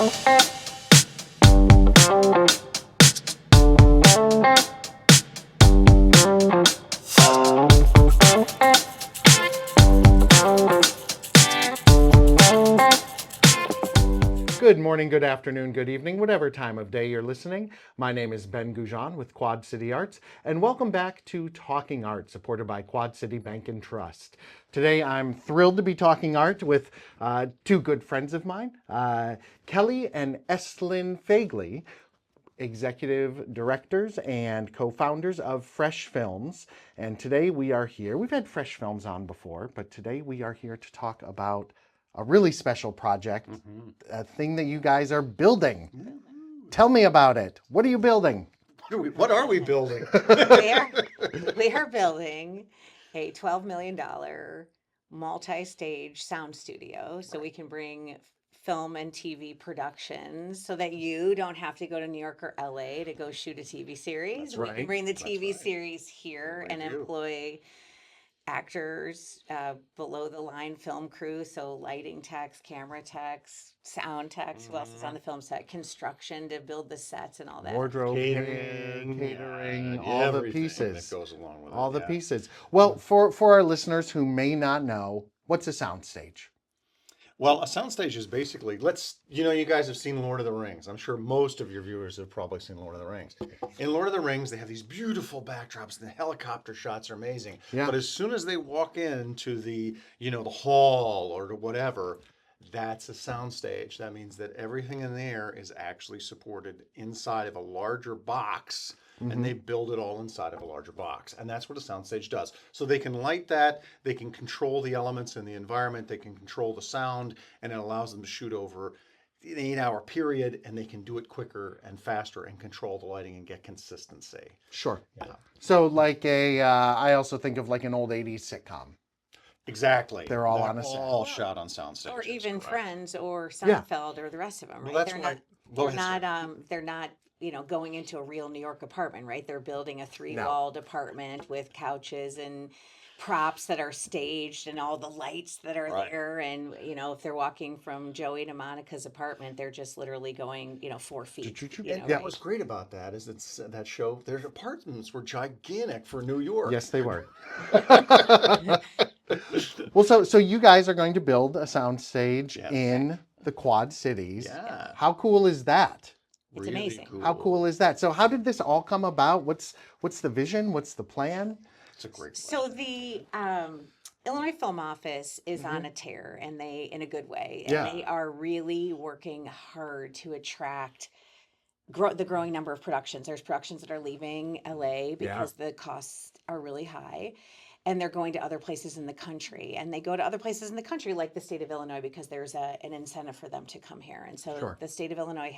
Good morning, good afternoon, good evening, whatever time of day you're listening. My name is Ben Goujon with Quad City Arts, and welcome back to Talking Art, supported by Quad City Bank and Trust. Today, I'm thrilled to be talking art with two good friends of mine, Kelli and Estlin Feigley, executive directors and co-founders of Fresh Films. And today we are here. We've had Fresh Films on before, but today we are here to talk about a really special project, a thing that you guys are building. Tell me about it. What are you building? What are we building? We are building a $12 million multi-stage sound studio so we can bring film and TV productions so that you don't have to go to New York or LA to go shoot a TV series. That's We right. can bring the That's TV right. series here and employ actors, below the line film crew, so lighting techs, camera techs, sound techs, who else is on the film set, construction to build the sets and all that. Wardrobe, catering, all the pieces. That goes along with all it. the pieces. Well, for our listeners who may not know, what's a soundstage? Well, a soundstage is basically, you guys have seen Lord of the Rings. I'm sure most of your viewers have probably seen Lord of the Rings. In Lord of the Rings, they have these beautiful backdrops, and the helicopter shots are amazing. Yeah. But as soon as they walk into the hall or whatever, that's a soundstage. That means that everything in there is actually supported inside of a larger box. And they build it all inside of a larger box. And that's what a soundstage does. So they can light that, they can control the elements in the environment, they can control the sound, and it allows them to shoot over an 8-hour period, and they can do it quicker and faster and control the lighting and get consistency. Sure. Yeah. So like I also think of like an old 80s sitcom. Exactly. They're all on a set. All shot on soundstage. Or even correct. Friends or Seinfeld or the rest of them, right? Well, that's why. They're not going into a real New York apartment, right? They're building a 3-walled apartment with couches and props that are staged and all the lights that are there. And, if they're walking from Joey to Monica's apartment, they're just literally going, 4 feet. What was great about that is that show, their apartments were gigantic for New York. Yes, they were. Well, so you guys are going to build a soundstage in the Quad Cities. Yeah. How cool is that? It's amazing. Cool. How cool is that? So how did this all come about? What's the vision? What's the plan? It's a great question. So the Illinois Film Office is on a tear, and they, in a good way, and they are really working hard to attract the growing number of productions. There's productions that are leaving LA because the costs are really high. And they're going to other places in the country. And they go to other places in the country, like the state of Illinois, because there's an incentive for them to come here. And so the state of Illinois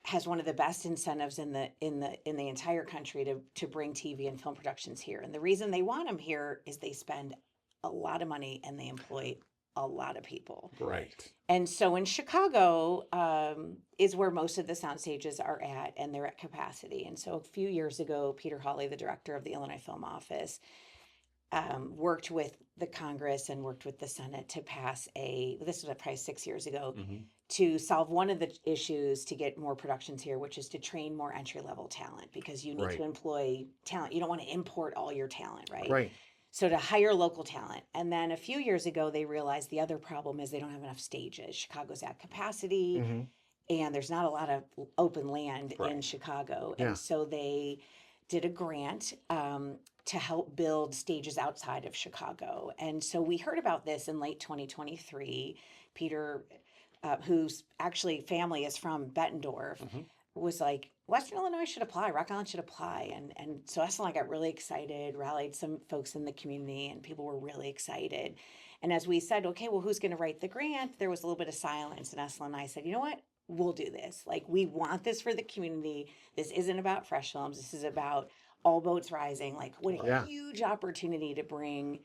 has one of the best incentives in the entire country to bring TV and film productions here. And the reason they want them here is they spend a lot of money and they employ a lot of people. Right. And so in Chicago is where most of the sound stages are at, and they're at capacity. And so a few years ago, Peter Hawley, the director of the Illinois Film Office, worked with the Congress and worked with the Senate to pass this was probably 6 years ago, to solve one of the issues to get more productions here, which is to train more entry-level talent, because you need to employ talent. You don't want to import all your talent, right? Right. So to hire local talent. And then a few years ago, they realized the other problem is they don't have enough stages. Chicago's at capacity, and there's not a lot of open land in Chicago. And so they did a grant to help build stages outside of Chicago. And so we heard about this in late 2023. Peter, whose actually family is from Bettendorf, was like, Western Illinois should apply, Rock Island should apply. And so Estlin and I got really excited, rallied some folks in the community, and people were really excited. And as we said, okay, well, who's going to write the grant? There was a little bit of silence. And Estlin and I said, you know what? We'll do this. Like, we want this for the community. This isn't about Fresh Films. This is about all boats rising. Like, what a huge opportunity to bring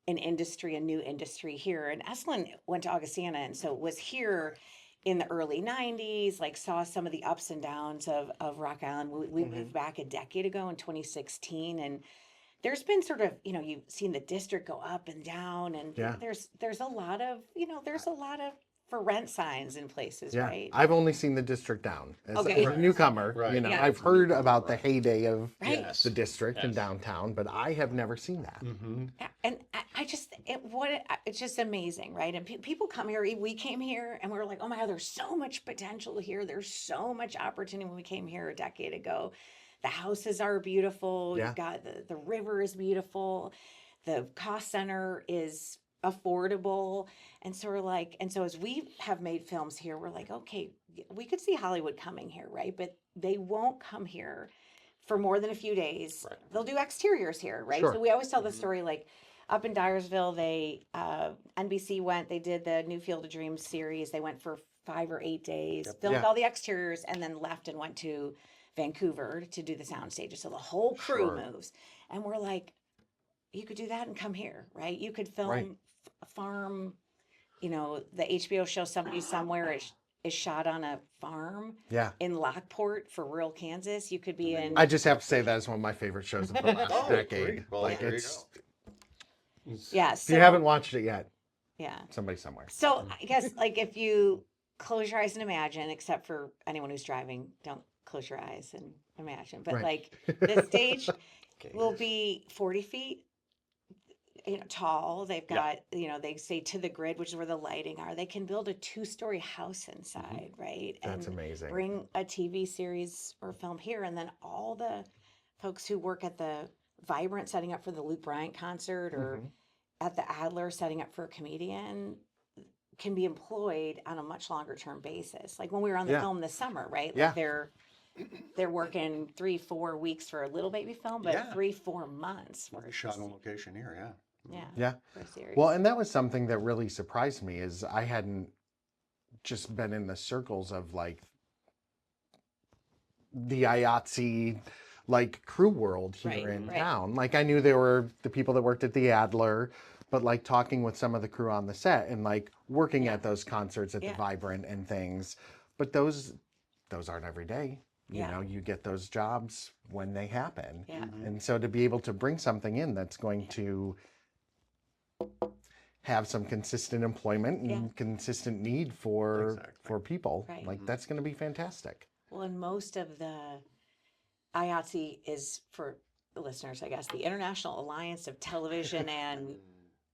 a new industry here. And Estlin went to Augustana, and so was here in the early 90s, like saw some of the ups and downs of Rock Island. We moved back a decade ago in 2016, and there's been sort of, you've seen the district go up and down, and there's a lot of for rent signs in places, Yeah, right? I've only seen the district down as, Okay. as a newcomer. Right. You know, Yeah. I've heard about the heyday of Right. Yes. the district and Yes. downtown, but I have never seen that. Mm-hmm. Yeah, and I just it's just amazing, right? And people come here. We came here and we were like, oh my God, there's so much potential here. There's so much opportunity. When we came here a decade ago, the houses are beautiful. Yeah. You've got the river is beautiful. The cost center is affordable. And so we're like, and so as we have made films here, we're like, okay, we could see Hollywood coming here, right? But they won't come here for more than a few days. Right. They'll do exteriors here, right? Sure. So we always tell the story like up in Dyersville, they NBC went, they did the New Field of Dreams series. They went for 5 or 8 days, filmed Yeah. all the exteriors, and then left and went to Vancouver to do the sound stages. So the whole crew Sure. moves. And we're like, you could do that and come here, right? You could film Right. a farm, you know, the HBO show Somebody Somewhere is shot on a farm Yeah. in Lockport for rural Kansas. You could be in I just have to say that is one of my favorite shows of the last Oh, decade. great. Well, Like there you it's yeah. if you haven't watched it yet, Yeah. somebody somewhere. So I guess like if you close your eyes and imagine, except for anyone who's driving, don't close your eyes and imagine. But Right. like the stage Okay. will be 40 feet, you know, tall. They've got, you know, they say to the grid, which is where the lighting are. They can build a 2-story house inside, right? That's and amazing. bring a TV series or film here, and then all the folks who work at the Vibrant setting up for the Luke Bryant concert or Mhm. at the Adler setting up for a comedian can be employed on a much longer term basis. Like when we were on the Yeah. film this summer, right? Like Yeah. they're working 3-4 weeks for a little baby film, but Yeah. 3-4 months for We shot on location here, yeah. yeah, Yeah. for a series. Well, and that was something that really surprised me is I hadn't just been in the circles of like the IATSE like crew world here Right, in right. town. Like I knew there were the people that worked at the Adler, but like talking with some of the crew on the set and like working Yeah. at those concerts at Yeah. the Vibrant and things. But those aren't every day. You Yeah. know, you get those jobs when they happen. yeah. And so to be able to bring something in that's going to have some consistent employment and Yeah. consistent need for Exactly. people, Right. like that's going to be fantastic. Well, and most of the IATSE is for the listeners, I guess, the International Alliance of Television and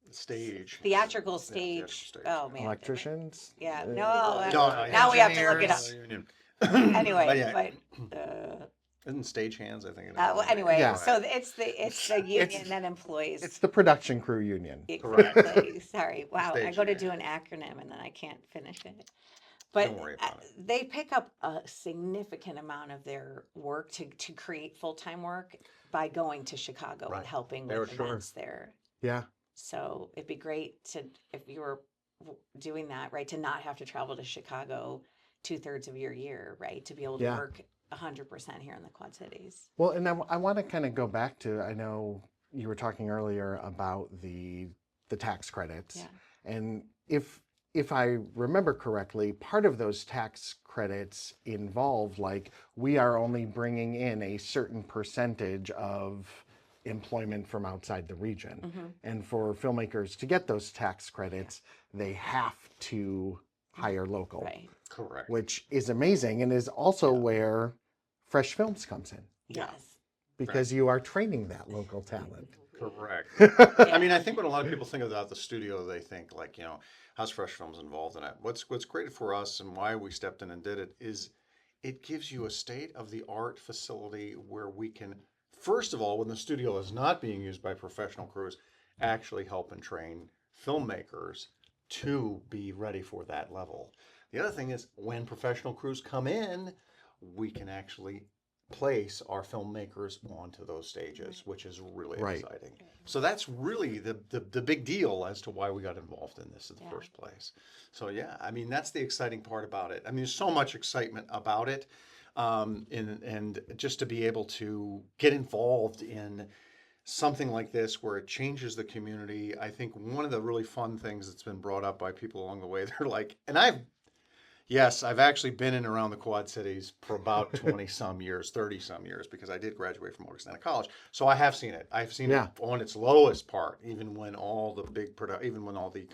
Stage. Theatrical theatrical stage. stage. Oh man. Electricians? Yeah. Uh, No. No, now we have to look it up. Union. Anyway, yeah, but isn't stagehands? I think it is. well, anyway, Yeah. so it's the union that employs. It's the production crew union. Exactly. Sorry. Wow. I Stage go to union. do an acronym and then I can't finish it. But Don't worry about it. they pick up a significant amount of their work to create full-time work by going to Chicago Right. and helping They with were sure. events there. Yeah. So it'd be great to, if you were doing that, right, to not have to travel to Chicago 2/3 of your year, right, to be able to Yeah. work 100% here in the Quad Cities. Well, and I want to kind of go back to, I know you were talking earlier about the tax credits. Yeah. And if I remember correctly, part of those tax credits involve like we are only bringing in a certain percentage of employment from outside the region. Mhm. And for filmmakers to get those tax credits, they have to hire local, Right. Correct. which is amazing and is also where Fresh Films comes in Yeah. Yes. because you are training that local talent. Correct. Yeah. I mean, I think when a lot of people think about the studio, they think like, how's Fresh Films involved in it? What's great for us and why we stepped in and did it is it gives you a state-of-the-art facility where we can, first of all, when the studio is not being used by professional crews, actually help and train filmmakers to be ready for that level. The other thing is when professional crews come in, we can actually place our filmmakers onto those stages, which is really Right. exciting. So that's really the big deal as to why we got involved in this in the Yeah. first place. So yeah, I mean that's the exciting part about it. I mean there's so much excitement about it, and just to be able to get involved in something like this where it changes the community. I think one of the really fun things that's been brought up by people along the way, they're like, and I've actually been in and around the Quad Cities for about 20 some years, 30 some years, because I did graduate from Augustana College. So I have seen it. I've seen Yeah. it on its lowest part, even when all the big even when all the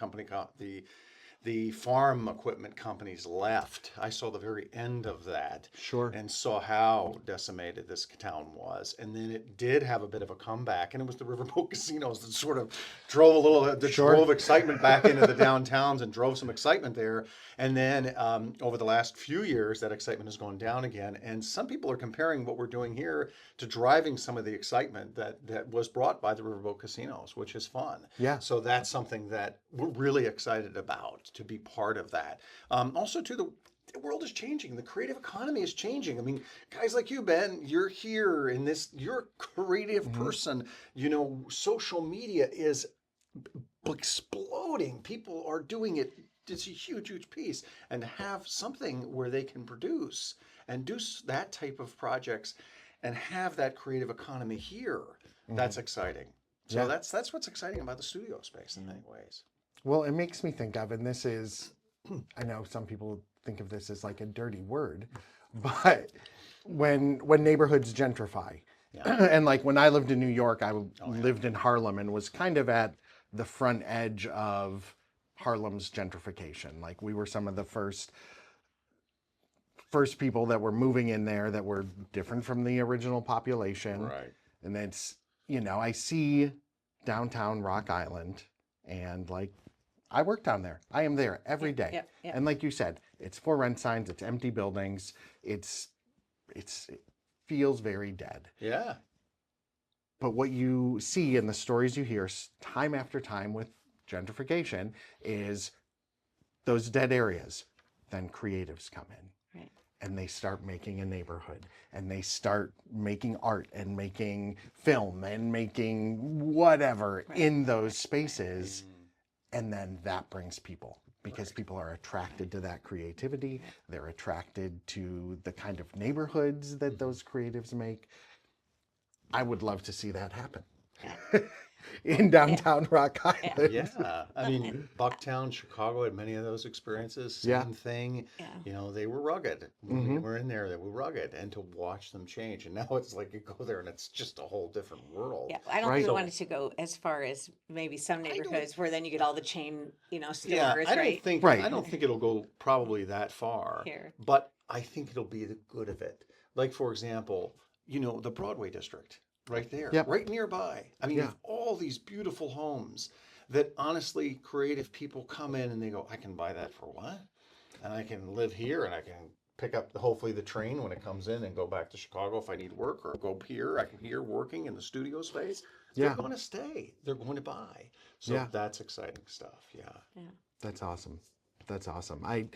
the farm equipment companies left. I saw the very end of that. Sure. And saw how decimated this town was. And then it did have a bit of a comeback, and it was the riverboat casinos that sort of drove excitement back into the downtowns and drove some excitement there. And then over the last few years, that excitement has gone down again. And some people are comparing what we're doing here to driving some of the excitement that was brought by the riverboat casinos, which is fun. Yeah. So that's something that we're really excited about, to be part of that. Also, too, the world is changing. The creative economy is changing. I mean, guys like you, Ben, you're here in this, you're a creative person. You know, social media is exploding. People are doing it. It's a huge, huge piece. And to have something where they can produce and do that type of projects and have that creative economy here, that's exciting. So Yeah. that's what's exciting about the studio space in many ways. Well, it makes me think of, and this is, I know some people think of this as like a dirty word, but when neighborhoods gentrify, and like when I lived in New York, I lived in Harlem and was kind of at the front edge of Harlem's gentrification. Like we were some of the first people that were moving in there that were different from the original population. Right. And that's, you know, I see downtown Rock Island and like, I work down there. I am there every day. Yep, yep. And like you said, it's for rent signs, it's empty buildings, it feels very dead. Yeah. But what you see in the stories you hear time after time with gentrification is those dead areas. Then creatives come in. Right. And they start making a neighborhood, and they start making art and making film and making whatever in those spaces. And then that brings people, because people are attracted to that creativity. They're attracted to the kind of neighborhoods that those creatives make. I would love to see that happen in downtown Rock Island. Yeah. I mean, Bucktown, Chicago had many of those experiences. Same thing. Yeah. You know, they were rugged. When we were in there, they were rugged. And to watch them change. And now it's like you go there and it's just a whole different world. Yeah, I don't Right. think we So- wanted to go as far as maybe some neighborhoods where then you get all the chain, stores, Yeah, I right? don't think it'll go probably that far. Here. But I think it'll be the good of it. Like, for example, the Broadway district right there, Yep. right nearby. I mean, all these beautiful homes that honestly creative people come in and they go, I can buy that for what? And I can live here and I can pick up hopefully the train when it comes in and go back to Chicago if I need work, or go here. I can here working in the studio space. They're going to stay. They're going to buy. So that's exciting stuff. Yeah. That's awesome. That's awesome. I'm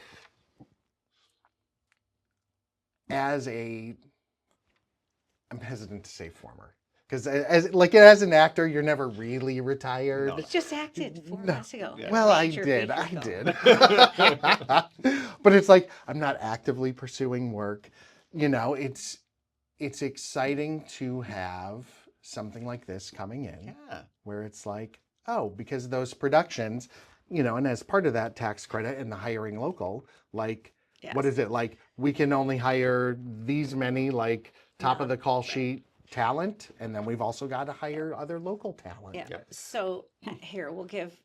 hesitant to say former, because as an actor, you're never really retired. No. Just acted 4 months ago. Yeah. Well, I Major did. feature I did. But it's like I'm not actively pursuing work. It's exciting to have something like this coming in, where it's like, oh, because those productions, and as part of that tax credit and the hiring local, like, what is it like? We can only hire these many, like, top of the call sheet talent, and then we've also got to hire other local talent. Yeah. So here we'll give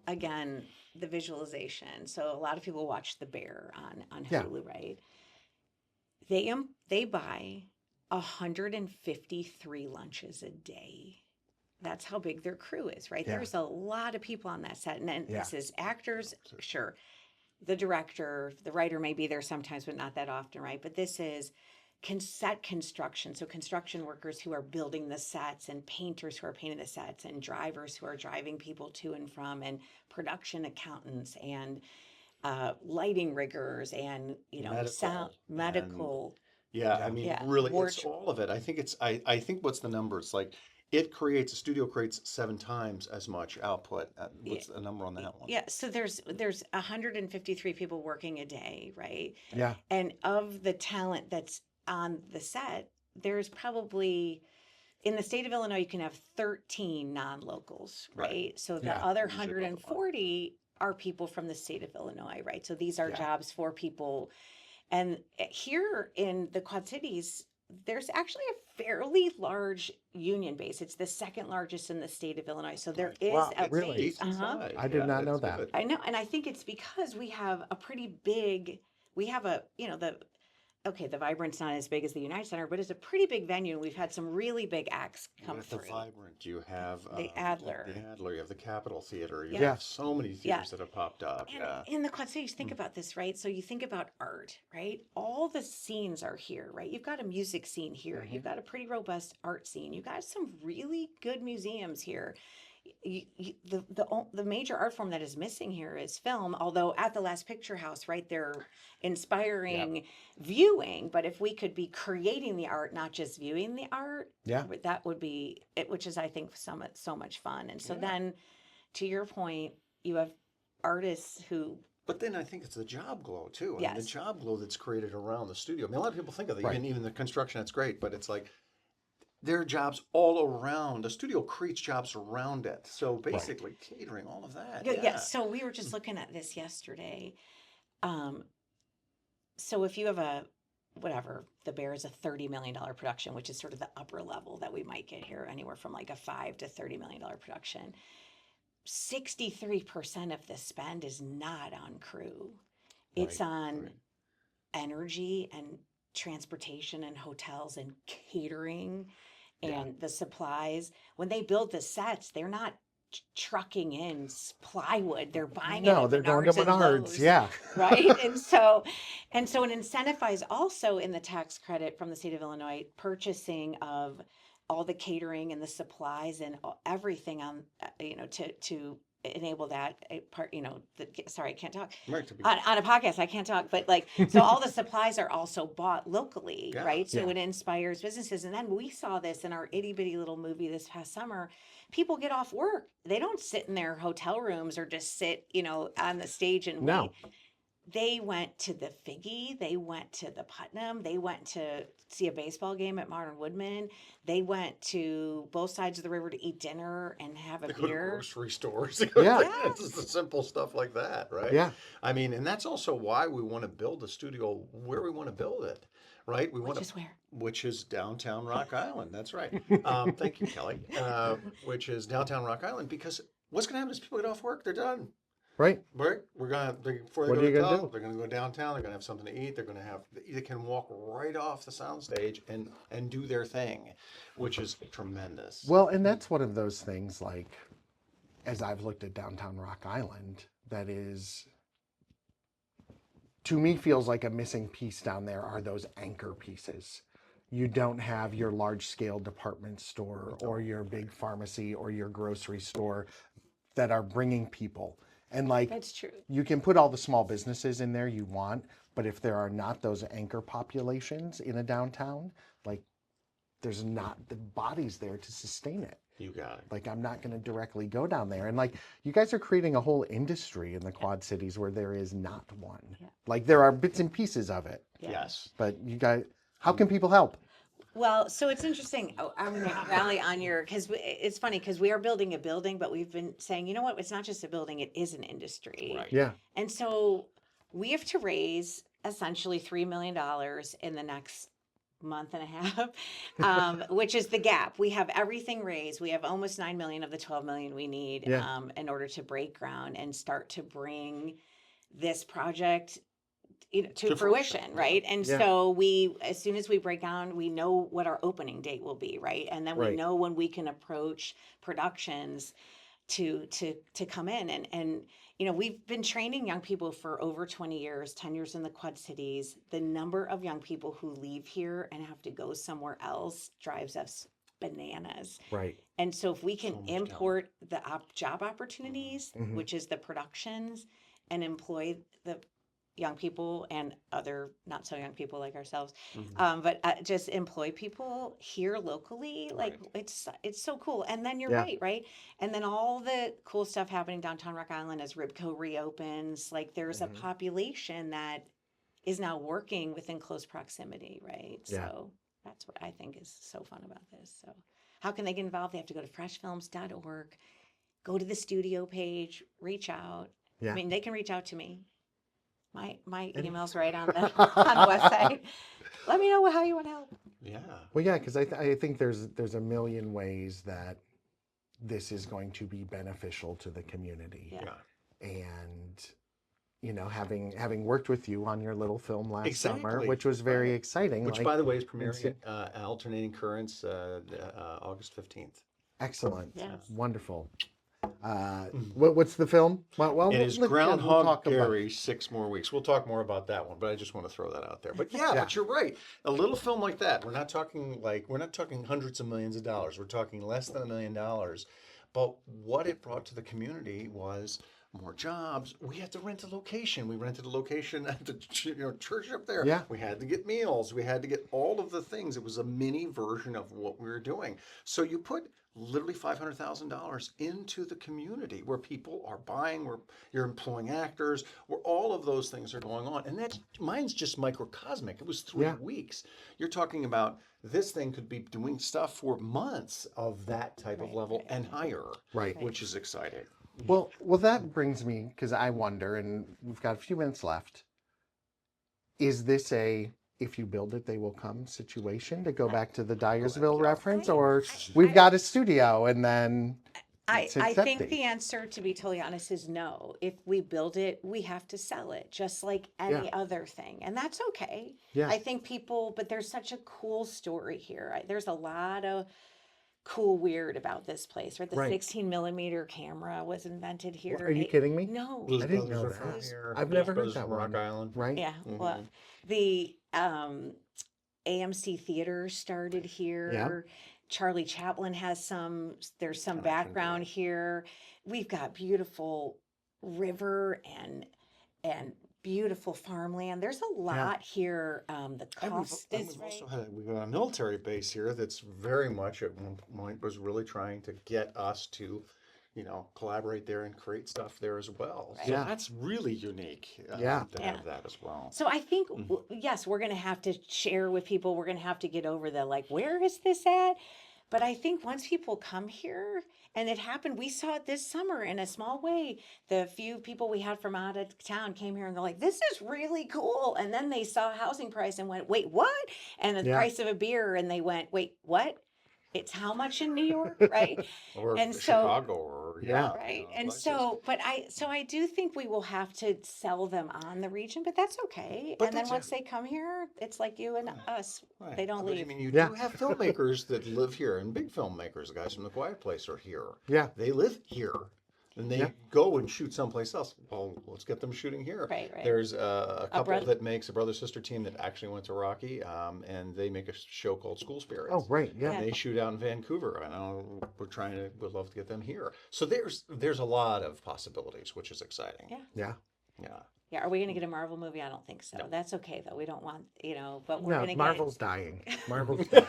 again the visualization. So a lot of people watch The Bear on Hulu, right? They buy 153 lunches a day. That's how big their crew is, right? Yeah. There's a lot of people on that set, and then this is actors, sure. The director, the writer may be there sometimes, but not that often, right? But this is set construction. So construction workers who are building the sets, and painters who are painting the sets, and drivers who are driving people to and from, and production accountants, and lighting riggers, and sound medical. I mean, really, it's all of it. I think what's the numbers like? A studio creates 7 times as much output. What's the number on that one? Yeah, so there's 153 people working a day, right? Yeah. And of the talent that's on the set, there's probably, in the state of Illinois, you can have 13 non-locals, right? So the other 140 are people from the state of Illinois, right? So these are jobs for people. And here in the Quad Cities, there's actually a fairly large union base. It's the second largest in the state of Illinois. So there is Wow, a really? base. Decent size. I did not know it's that. good. I know, and I think it's because we have a pretty big, we have a, the Vibrant's not as big as the United Center, but it's a pretty big venue, and we've had some really big acts come With the through. Vibrant, you have The Adler. you have the Capitol Theater. You Yeah. have so many theaters that have popped up. And in the Quad Cities, think about this, right? So you think about art, right? All the scenes are here, right? You've got a music scene here. You've got a pretty robust art scene. You've got some really good museums here. The major art form that is missing here is film, although at the Last Picture House, right, they're inspiring viewing, but if we could be creating the art, not just viewing the art, that would be it, which is, I think, so much fun. And so then, to your point, you have artists who... But then I think it's the job glow too. I Yes. mean, the job glow that's created around the studio. I mean, a lot of people think of it, Right. even the construction, that's great, but it's like there are jobs all around. The studio creates jobs around it. So basically catering, all of that. Yeah. So we were just looking at this yesterday. So if you have The Bear is a $30 million production, which is sort of the upper level that we might get here, anywhere from like a $5 to $30 million production. 63% of the spend is not on crew. It's on energy and transportation and hotels and catering and the supplies. When they build the sets, they're not trucking in plywood. They're buying it at they're going to Menards and Menards. Lowe's, Yeah. right? And so it incentivizes also in the tax credit from the state of Illinois purchasing of all the catering and the supplies and everything on, to enable that part, sorry, I can't talk. Right, On a podcast, I can't talk, but so all the supplies are also bought locally, right? So it inspires businesses. And then we saw this in our itty bitty little movie this past summer. People get off work. They don't sit in their hotel rooms or just sit, on the stage and wait. They went to the Feigley, they went to the Putnam, they went to see a baseball game at Martin Woodman, they went to both sides of the river to eat dinner and have a They go to beer. grocery stores. Yeah. It's the simple stuff like that, right? Yeah. I mean, and that's also why we want to build the studio where we want to build it, right? Which is downtown Rock Island. That's right. Thank you, Kelly. Which is downtown Rock Island, because what's going to happen is people get off work, they're done. Right. Right. Before they What go are you to gonna club, do? they're going to go downtown. They're going to have something to eat. They can walk right off the soundstage and do their thing, which is tremendous. Well, and that's one of those things, like, as I've looked at downtown Rock Island, that is, to me, feels like a missing piece down there are those anchor pieces. You don't have your large scale department store or your big pharmacy or your grocery store that are bringing people. And That's true. you can put all the small businesses in there you want, but if there are not those anchor populations in a downtown, there's not the bodies there to sustain it. You got it. I'm not going to directly go down there. And you guys are creating a whole industry in the Quad Cities where there is not one. Yeah. There are bits and pieces of it. Yeah. Yes. But you guys, how can people help? Well, so it's interesting. I'm going to rally on because it's funny because we are building a building, but we've been saying, you know what? It's not just a building; it is an industry. Right. Yeah. And so we have to raise essentially $3 million in the next month and a half, which is the gap. We have everything raised. We have almost 9 million of the 12 million we need in order to break ground and start to bring this project to fruition, right? And so as soon as we break down, we know what our opening date will be, right? And then we know when we can approach productions to come in. And we've been training young people for over 20 years, 10 years in the Quad Cities. The number of young people who leave here and have to go somewhere else drives us bananas. Right. And so if we can import the job opportunities, which is the productions, and employ the young people and other not so young people like ourselves, but just employ people here locally. It's so cool. And then you're right? And then all the cool stuff happening downtown Rock Island as Ribco reopens, there's a population that is now working within close proximity, right? Yeah. So that's what I think is so fun about this. So how can they get involved? They have to go to freshfilms.org, go to the studio page, reach out. I mean, they can reach out to me. My email's right on the website. Let me know how you want to help. Yeah. Well, yeah, because I think there's a million ways that this is going to be beneficial to the community. Yeah. And having worked with you on your little film last summer, Exactly. which was very Right. exciting. Which, like, by the way, is it's premiering Alternating Currents August 15th. excellent, Yes. wonderful. What's the film? Well, It is we'll Groundhog talk about. Gary, 6 more weeks. We'll talk more about that one, but I just want to throw that out there. But yeah, Yeah. but you're right. A little film like that, we're not talking hundreds of millions of dollars. We're talking less than $1 million. But what it brought to the community was more jobs. We had to rent a location. We rented a location at the church up there. Yeah. We had to get meals. We had to get all of the things. It was a mini version of what we were doing. So you put literally $500,000 into the community where people are buying, where you're employing actors, where all of those things are going on. And mine's just microcosmic. It was 3 weeks. You're talking about this thing could be doing stuff for months of that type of level and higher, Right. which is exciting. Well, that brings me, because I wonder, and we've got a few minutes left. Is this a if you build it, they will come situation, to go back to the Dyersville reference, or we've got a studio and then I it's think accepting? the answer, to be totally honest, is no. If we build it, we have to sell it, just like any other thing. And that's okay. Yeah. I think but there's such a cool story here. There's a lot of cool weird about this place, right? The Right. 16 millimeter camera was invented here. Are you kidding me? No. Blues I didn't Brothers know are from that. here. I've Blues never heard Brothers that from Rock one. Island. Right? Yeah. Well, the AMC Theater started here. Yeah. Charlie Chaplin has there's some Connection background here. We've got beautiful river and beautiful farmland. There's a lot here. The And cost we've is also right. we've got a military base here that's very much at one point was really trying to get us to, collaborate there and create stuff there as well. So Yeah. that's really unique to have that as well. So I think, yes, we're going to have to share with people. We're going to have to get over the where is this at? But I think once people come here, and it happened, we saw it this summer in a small way. The few people we had from out of town came here and they're like, this is really cool. And then they saw housing price and went, wait, what? And the price of a beer, and they went, wait, what? It's how much in New York, right? Or And so- Chicago, or Right. And so, I do think we will have to sell them on the region, but that's okay. But And then that's once they come here, it's like you and us. Right. They don't But, leave. I mean, you Yeah. do have filmmakers that live here, and big filmmakers. The guys from The Quiet Place are here. Yeah. They live here. And they go and shoot someplace else. Well, let's get them shooting here. Right. There's a couple brother- that makes a brother-sister team that actually went to Rocky, and they make a show called School Spirits. Oh, right. Yeah. And they shoot out in Vancouver. I know we'd love to get them here. So there's a lot of possibilities, which is exciting. Yeah. Yeah. Yeah. Yeah. Are we going to get a Marvel movie? I don't think so. No. That's okay, though. We don't want, but we're No, going to Marvel's dying. Marvel's dying.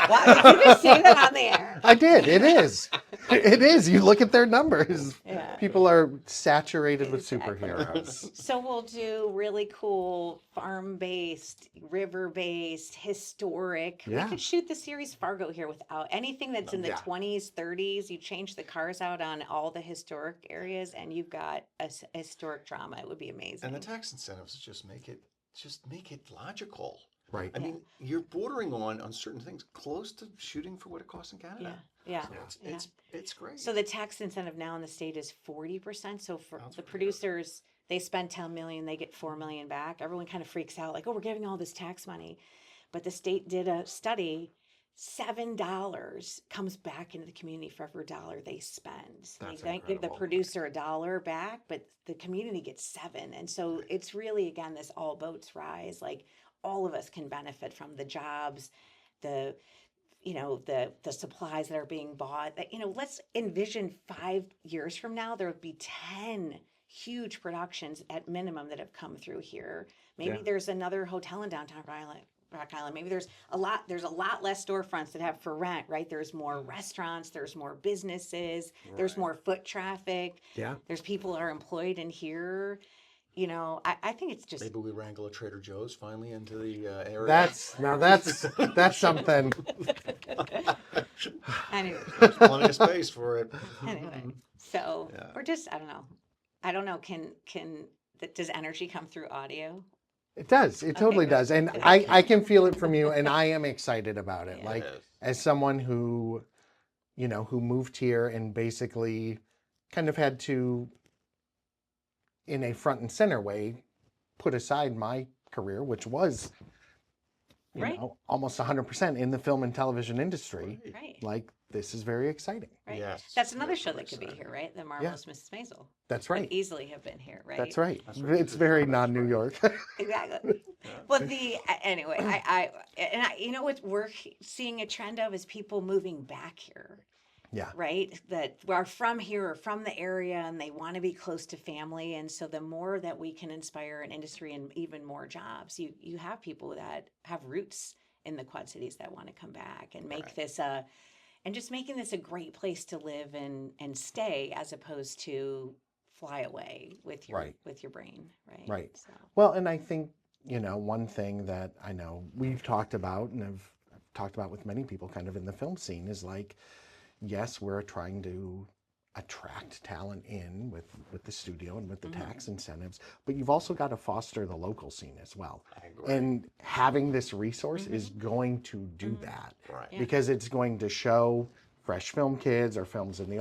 Wow, did you just say that on the air? I did. It is. It is. You look at their numbers. Yeah. People are saturated with Exactly. superheroes. So we'll do really cool farm-based, river-based, historic. Yeah. We could shoot the series Fargo here without anything that's in the Yeah. 20s, 30s. You change the cars out on all the historic areas, and you've got a historic drama. It would be amazing. And the tax incentives just make it logical. Right. I mean, you're bordering on certain things close to shooting for what it costs in Canada. Yeah. It's great. So the tax incentive now in the state is 40%. So for That's the pretty good. producers, they spend 10 million, they get 4 million back. Everyone kind of freaks out, like, oh, we're giving all this tax money. But the state did a study. $7 comes back into the community for every dollar they spend. That's They give the incredible. producer $1 back, but the community gets 7. And so it's really, again, this all boats rise. Like, all of us can benefit from the jobs, the supplies that are being bought. Let's envision 5 years from now, there would be 10 huge productions at minimum that have come through here. Maybe there's another hotel in downtown Rock Island. Maybe there's a lot less storefronts that have for rent, right? There's more restaurants, there's more businesses, there's more foot traffic. Yeah. There's people that are employed in here. I think it's just Maybe we wrangle a Trader Joe's finally into the area. That's something. anyway. There's plenty of space for it. Anyway, so Yeah. we're just I don't know. Can does energy come through audio? It does. It totally does. And I can feel it from you, and I am excited about it. Yeah. Like, Yes. as someone who, who moved here and basically kind of had to, in a front and center way, put aside my career, which was, Right. almost 100% in the film and television industry. Right. Like, this is very exciting. Right. Yes, That's another that's show very that could be exciting. here, right? The Marvelous Mrs. Maisel. That's Could right. easily have been here, right? That's right. That's right. It's very That's non-New right. York. Exactly. Well, anyway, what we're seeing a trend of is people moving back here, Yeah. right? That are from here or from the area, and they want to be close to family. And so the more that we can inspire an industry and even more jobs, you have people that have roots in the Quad Cities that want to come back and make this and just making this a great place to live and stay, as opposed to fly away with your brain, right? Right. So. Well, and I think, one thing that I know we've talked about, and I've talked about with many people kind of in the film scene, is like, yes, we're trying to attract talent in with the studio and with the tax incentives, but you've also got to foster the local scene as well. I agree. And having this resource is going to do that, Right. Yeah. because it's going to show fresh film kids or kids in the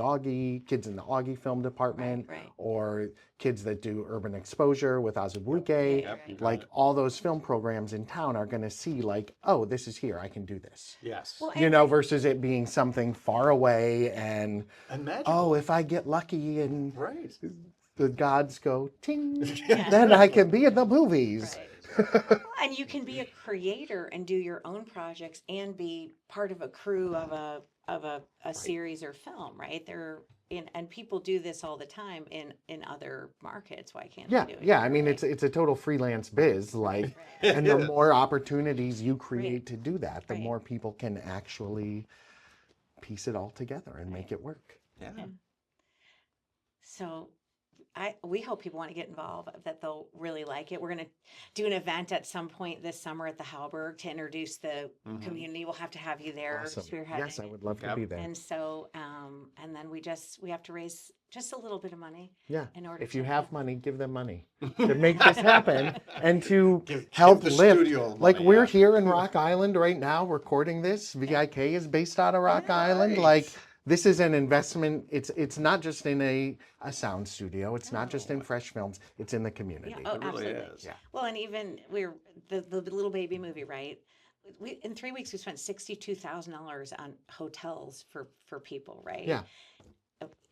Augie film department, Right. or kids that do urban exposure with Azubuike. Yep, you got Like, it. all those film programs in town are going to see like, oh, this is here, I can do this. Yes. Well, Versus it being something far away and, And magical. oh, if I get lucky and Right. the gods go ting, then I can be in the movies. Right. And you can be a creator and do your own projects and be part of a crew of a series or film, right? And people do this all the time in other markets. Why can't Yeah, they do it? yeah. here, I mean, right? it's a total freelance biz, like, and the more opportunities you create to do that, the Right. more people can actually piece it all together and make it work. Yeah. So we hope people want to get involved, that they'll really like it. We're going to do an event at some point this summer at the Halberg to introduce the community. We'll have to have you there Awesome. spearheading. Yes, I would love to Yep. be there. And so, and then we have to raise just a little bit of money Yeah. in order If you to have money, give them money to make this happen and to Give help the lift. studio Like, money, we're yeah. here in Rock Island right now recording this. VIK is based out of Rock Island. Right. Like, this is an investment. It's not just in a sound studio. It's not just in Fresh Films. It's in the community. Yeah, oh, It really absolutely. is. Yeah. Well, and even the little baby movie, right? In 3 weeks we spent $62,000 on hotels for people, right? Yeah.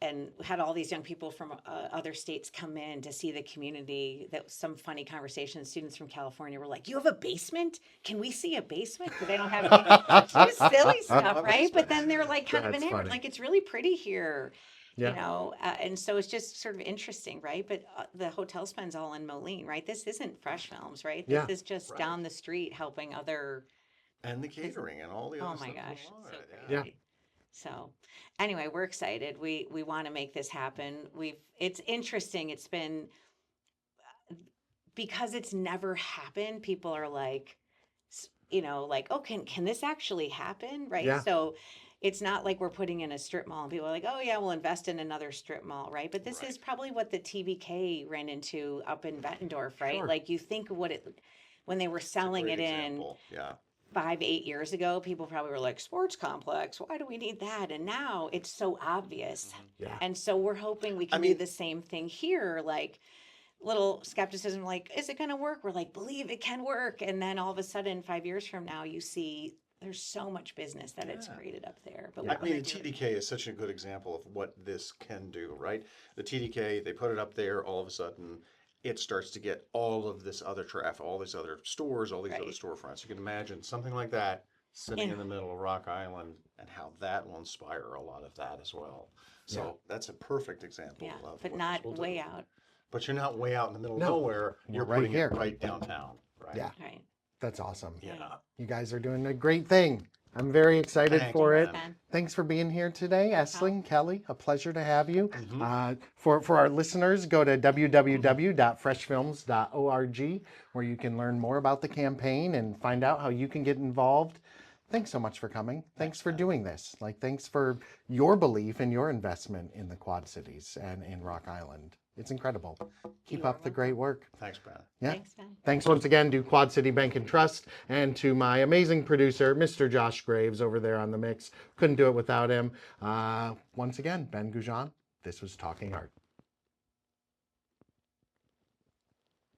And had all these young people from other states come in to see the community. That was some funny conversation. Students from California were like, "You have a basement? Can we see a basement?" Because they don't have any. Just silly stuff, right? But then they're like kind of That's enamored. funny. Like, it's really pretty here. Yeah. And so it's just sort of interesting, right? But the hotel spends all in Moline, right? This isn't Fresh Films, right? This Yeah. is just Right. down the street helping other. And the catering and all the Oh other my stuff gosh, along so with it, Yeah. crazy. So, anyway, we're excited. We want to make this happen. It's interesting. It's been, because it's never happened. People are like, like, oh, can this actually happen, right? Yeah. So, it's not like we're putting in a strip mall and people are like, oh yeah, we'll invest in another strip mall, right? But this is probably what the TBK ran into up in Bettendorf, right? Sure. Like, you think of when they were selling Great it in example. Yeah. 5-8 years ago, people probably were like, sports complex, why do we need that? And now it's so obvious. Yeah. And so we're hoping we can do the same thing here, like little skepticism, like, is it going to work? We're like, believe it can work. And then all of a sudden, 5 years from now, you see there's so much business that it's created up there. But I mean, the TDK is such a good example of what this can do, right? The TDK, they put it up there, all of a sudden, it starts to get all of this other traffic, all these other stores, all these other storefronts. You can imagine something like that sitting in the middle of Rock Island, and how that will inspire a lot of that as well. So that's a perfect example of but what not this will do. way out. But you're not way out in the middle of No. nowhere. You're We're right putting here. it right downtown, right? Yeah. Right. That's awesome. Yeah. You guys are doing a great thing. I'm very excited Thank for you, it. man. Thanks for being here today, Estlin, Kelly. A pleasure to have you. For our listeners, go to www.freshfilms.org, where you can learn more about the campaign and find out how you can get involved thanks so much for coming. Thanks for Ben. doing this. Like, thanks for your belief and your investment in the Quad Cities and in Rock Island. It's incredible. Keep You are up the great work. Thanks, Brandon. Yeah. Thanks, Ben. Thanks once again to Quad City Bank and Trust and to my amazing producer, Mr. Josh Graves, over there on the mix. Couldn't do it without him. Once again, Ben Goujon, this was Talking Art.